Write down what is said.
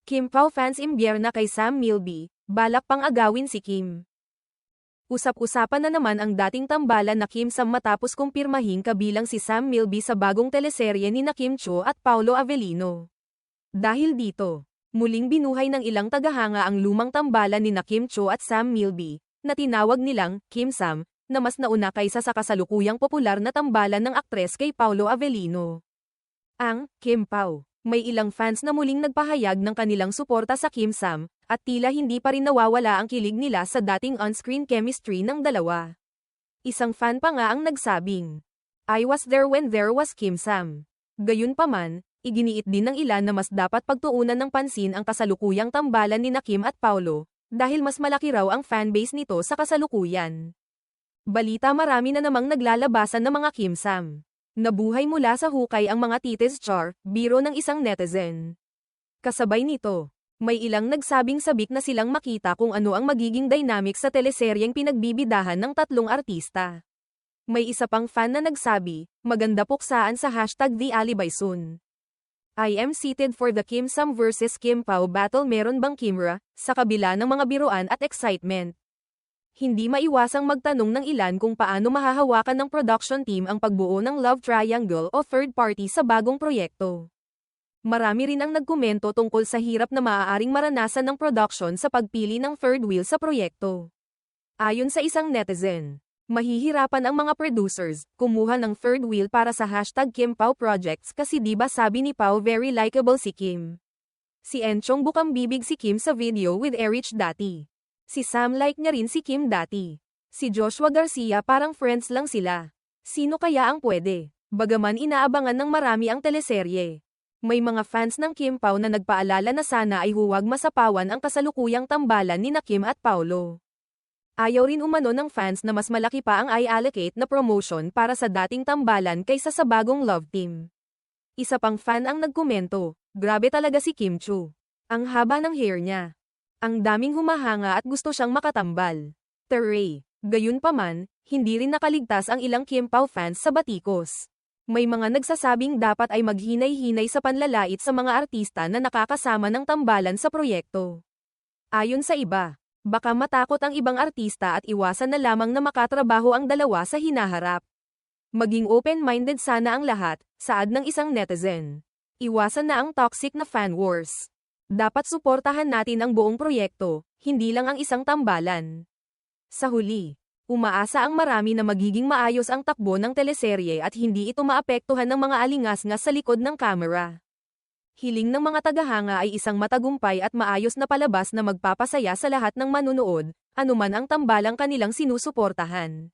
Kim Pao fans imbierna kay Sam Milby, balak pang agawin si Kim. Usap-usapan na naman ang dating tambalan na Kim Sam matapos kumpirmahing kabilang si Sam Milby sa bagong teleserye ni Kim Cho at Paolo Avellino. Dahil dito, muling binuhay ng ilang tagahanga ang lumang tambalan ni Kim Cho at Sam Milby, na tinawag nilang Kim Sam, na mas nauna kaysa sa kasalukuyang popular na tambalan ng aktres kay Paolo Avellino. Ang Kim Pao. May ilang fans na muling nagpahayag ng kanilang suporta sa Kim Sam, at tila hindi pa rin nawawala ang kilig nila sa dating on-screen chemistry ng dalawa. Isang fan pa nga ang nagsabing, "I was there when there was Kim Sam." Gayunpaman, iginiit din ng ilan na mas dapat pagtuunan ng pansin ang kasalukuyang tambalan ni Kim at Paolo, dahil mas malaki raw ang fanbase nito sa kasalukuyan. Balita marami na namang naglalabasan ng mga Kim Sam. Nabuhay mula sa hukay ang mga tites char, biro ng isang netizen. Kasabay nito, may ilang nagsabing sabik na silang makita kung ano ang magiging dynamic sa teleseryeng pinagbibidahan ng tatlong artista. May isa pang fan na nagsabi, maganda puksaan sa #TheAlibaySoon. I am seated for the Kim Sam vs Kim Pao battle. Meron bang Kimra, sa kabila ng mga biruan at excitement? Hindi maiwasang magtanong ng ilan kung paano mahahawakan ng production team ang pagbuo ng love triangle o third party sa bagong proyekto. Marami rin ang nagkomento tungkol sa hirap na maaaring maranasan ng production sa pagpili ng third wheel sa proyekto. Ayon sa isang netizen, mahihirapan ang mga producers kumuha ng third wheel para sa #KimPao projects kasi diba sabi ni Pao very likable si Kim. Si Enchong bukang bibig si Kim sa video with Erich dati. Si Sam like niya rin si Kim dati. Si Joshua Garcia parang friends lang sila. Sino kaya ang pwede? Bagaman inaabangan ng marami ang teleserye. May mga fans ng Kim Pao na nagpaalala na sana ay huwag masapawan ang kasalukuyang tambalan ni Kim at Paolo. Ayaw rin umano ng fans na mas malaki pa ang i-allocate na promotion para sa dating tambalan kaysa sa bagong love team. Isa pang fan ang nagkomento, grabe talaga si Kim Cho. Ang haba ng hair niya. Ang daming humahanga at gusto siyang makatambal. Teray. Gayunpaman, hindi rin nakaligtas ang ilang Kim Pao fans sa batikos. May mga nagsasabing dapat ay maghinay-hinay sa panlalait sa mga artista na nakakasama ng tambalan sa proyekto. Ayon sa iba, baka matakot ang ibang artista at iwasan na lamang na makatrabaho ang dalawa sa hinaharap. Maging open-minded sana ang lahat, saad ng isang netizen. Iwasan na ang toxic na fan wars. Dapat suportahan natin ang buong proyekto, hindi lang ang isang tambalan. Sa huli, umaasa ang marami na magiging maayos ang takbo ng teleserye at hindi ito maapektuhan ng mga alingas-ngas sa likod ng kamera. Hiling ng mga tagahanga ay isang matagumpay at maayos na palabas na magpapasaya sa lahat ng manunood, anuman ang tambalang kanilang sinusuportahan.